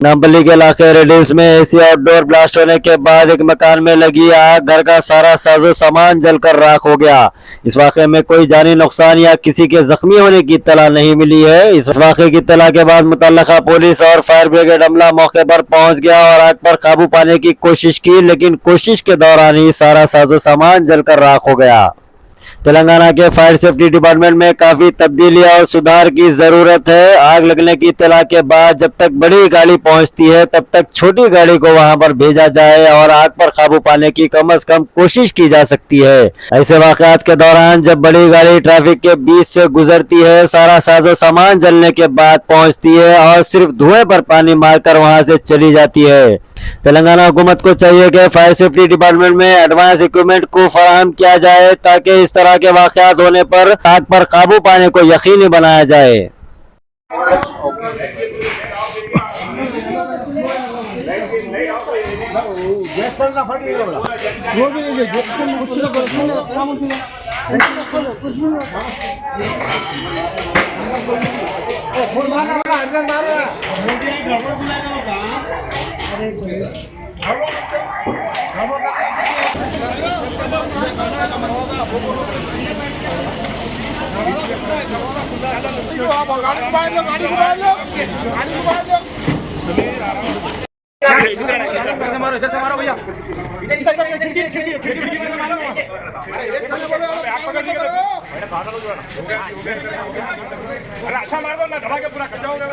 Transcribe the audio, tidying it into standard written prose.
नामपल्ली के इलाके रेडिल्स में एसी आउटडोर ब्लास्ट होने के बाद एक मकान में लगी आग, घर का सारा साजो सामान जलकर राख हो गया। इस वाक़े में कोई जानी नुकसान या किसी के जख्मी होने की इत्तला नहीं मिली है। इस वाक़े की इत्तला के बाद मुतल्लका पुलिस और फायर ब्रिगेड अमला मौके पर पहुंच गया और आग पर काबू पाने की कोशिश की, लेकिन कोशिश के दौरान ही सारा साजो सामान जलकर राख हो गया। तेलंगाना के फायर सेफ्टी डिपार्टमेंट में काफी तब्दीली और सुधार की जरूरत है। आग लगने की इत्तला के बाद जब तक बड़ी गाड़ी पहुंचती है तब तक छोटी गाड़ी को वहां पर भेजा जाए और आग पर काबू पाने की कम से कम कोशिश की जा सकती है। ऐसे वाकयात के दौरान जब बड़ी गाड़ी ट्रैफिक के बीच से गुजरती है, सारा साजो सामान जलने के बाद पहुंचती है और सिर्फ धुएं पर पानी मारकर वहां से चली जाती है। तेलंगाना हुकूमत को चाहिए कि फायर सेफ्टी डिपार्टमेंट में एडवांस इक्विपमेंट को फराहम किया जाए ताकि इस तरह के वाकयात होने पर आग पर काबू पाने को यकीनी बनाया जाए। मारो भैया अच्छा मार दो ना, धमाके पूरा कच्चा हो गया।